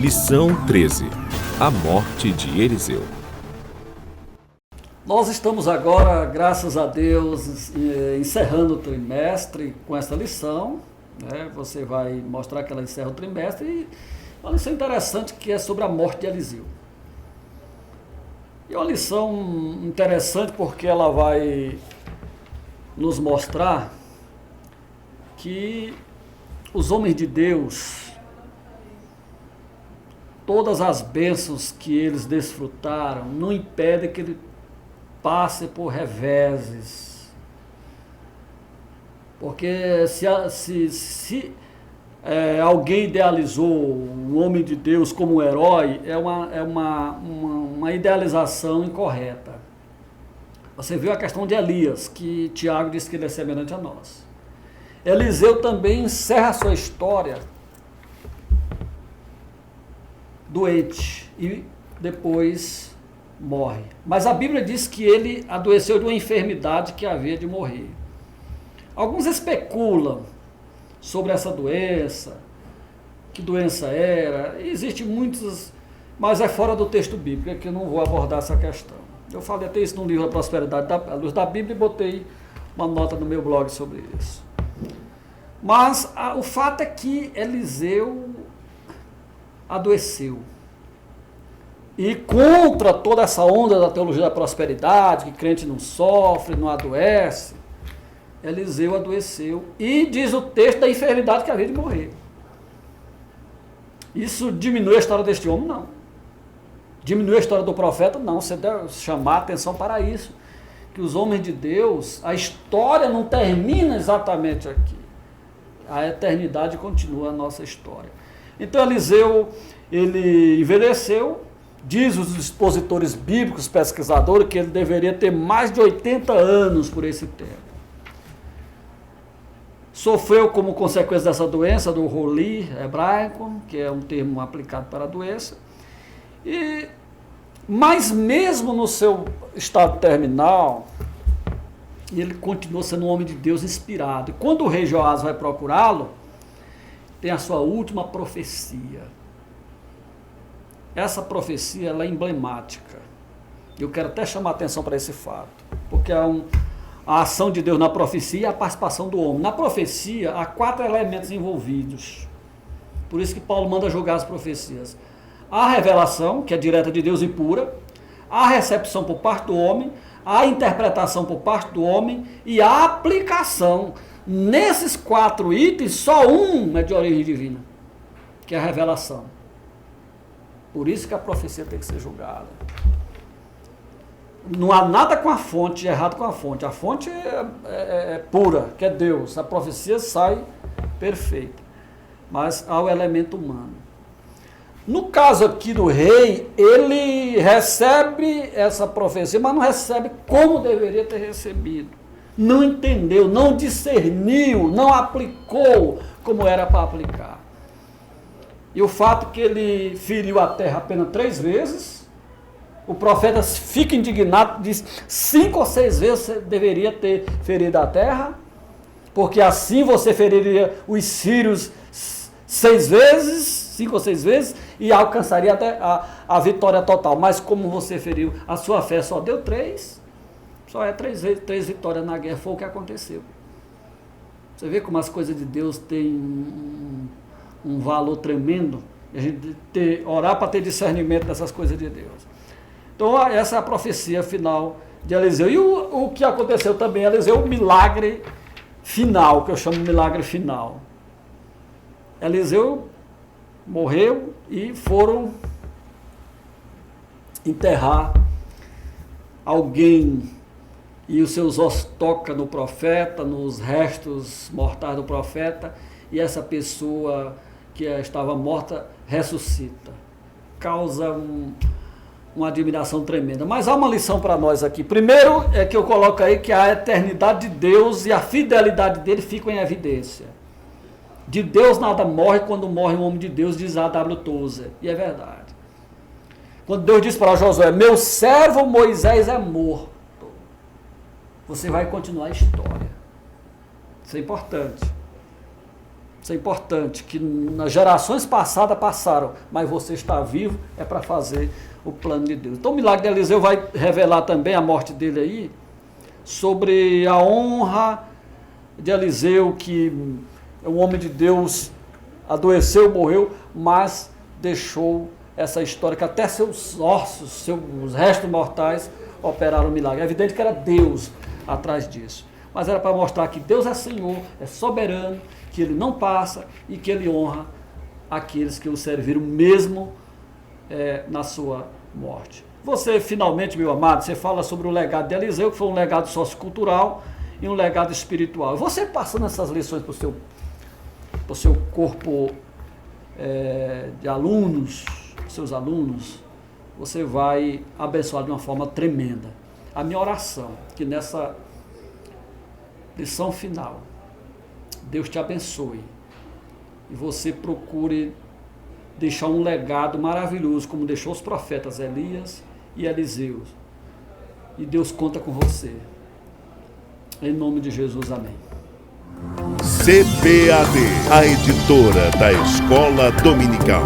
Lição 13. A morte de Eliseu. Nós estamos agora, graças a Deus, encerrando o trimestre com essa lição. Você vai mostrar que ela encerra o trimestre e uma lição interessante que é sobre a morte de Eliseu. E é uma lição interessante porque ela vai nos mostrar que os homens de Deus, todas as bênçãos que eles desfrutaram, não impedem que ele passe por reveses. Porque se alguém idealizou um homem de Deus como um herói, é uma idealização incorreta. Você viu a questão de Elias, que Tiago disse que ele é semelhante a nós. Eliseu também encerra a sua história doente e depois morre. Mas a Bíblia diz que ele adoeceu de uma enfermidade que havia de morrer. Alguns especulam sobre essa doença, que doença era, existem muitos, mas é fora do texto bíblico, que eu não vou abordar essa questão. Eu falei até isso no livro A Prosperidade à Luz da Bíblia e botei uma nota no meu blog sobre isso. Mas o fato é que Eliseu adoeceu. E contra toda essa onda da teologia da prosperidade, que crente não sofre, não adoece, Eliseu adoeceu. E diz o texto da enfermidade que havia de morrer. Isso diminui a história deste homem? Não. Diminui a história do profeta? Não. Você deve chamar a atenção para isso. Que os homens de Deus, a história não termina exatamente aqui. A eternidade continua a nossa história. Então Eliseu, ele envelheceu. Diz os expositores bíblicos, pesquisadores, que ele deveria ter mais de 80 anos por esse tempo. Sofreu como consequência dessa doença, do roli hebraico, que é um termo aplicado para a doença. Mas mesmo no seu estado terminal, ele continuou sendo um homem de Deus inspirado. E quando o rei Joás vai procurá-lo, tem a sua última profecia. Essa profecia ela é emblemática. Eu quero até chamar a atenção para esse fato, porque a ação de Deus na profecia e a participação do homem. Na profecia, há 4 elementos envolvidos. Por isso que Paulo manda julgar as profecias. A revelação, que é direta de Deus e pura, a recepção por parte do homem, a interpretação por parte do homem e a aplicação. Nesses 4 itens, só um é de origem divina, que é a revelação. Por isso que a profecia tem que ser julgada. Não há nada com a fonte, errado com a fonte. A fonte é pura, que é Deus. A profecia sai perfeita. Mas há o elemento humano. No caso aqui do rei, ele recebe essa profecia, mas não recebe como deveria ter recebido. Não entendeu, não discerniu, não aplicou como era para aplicar. E o fato que ele feriu a terra apenas 3 vezes, o profeta fica indignado, diz 5 ou 6 vezes você deveria ter ferido a terra, porque assim você feriria os sírios 6 vezes, 5 ou 6 vezes, e alcançaria até a vitória total. Mas como você feriu, a sua fé só deu 3, só é 3 vitórias na guerra, foi o que aconteceu. Você vê como as coisas de Deus têm um valor tremendo, a gente orar para ter discernimento dessas coisas de Deus. Então essa é a profecia final de Eliseu. E o que aconteceu também, Eliseu, o milagre final, que eu chamo de milagre final. Eliseu morreu e foram enterrar alguém, e os seus ossos tocam no profeta, nos restos mortais do profeta, e essa pessoa que estava morta ressuscita. Causa uma admiração tremenda. Mas há uma lição para nós aqui. Primeiro é que eu coloco aí que a eternidade de Deus e a fidelidade dele ficam em evidência. De Deus nada morre, quando morre um homem de Deus, diz A.W. Tozer. E é verdade. Quando Deus diz para Josué, meu servo Moisés é morto, você vai continuar a história. Isso é importante. Isso é importante, que nas gerações passadas passaram, mas você está vivo, é para fazer o plano de Deus. Então o milagre de Eliseu vai revelar também a morte dele aí, sobre a honra de Eliseu, que um homem de Deus adoeceu, morreu, mas deixou essa história que até seus ossos, seus restos mortais operaram o milagre. É evidente que era Deus atrás disso, mas era para mostrar que Deus é Senhor, é soberano, que Ele não passa e que Ele honra aqueles que o serviram mesmo na sua morte. Você, finalmente, meu amado, você fala sobre o legado de Eliseu, que foi um legado sociocultural e um legado espiritual. Você passando essas lições para o seu corpo de alunos, seus alunos, você vai abençoar de uma forma tremenda. A minha oração, que nessa lição final, Deus te abençoe e você procure deixar um legado maravilhoso, como deixou os profetas Elias e Eliseu. E Deus conta com você. Em nome de Jesus, amém. CBAD, a editora da Escola Dominical.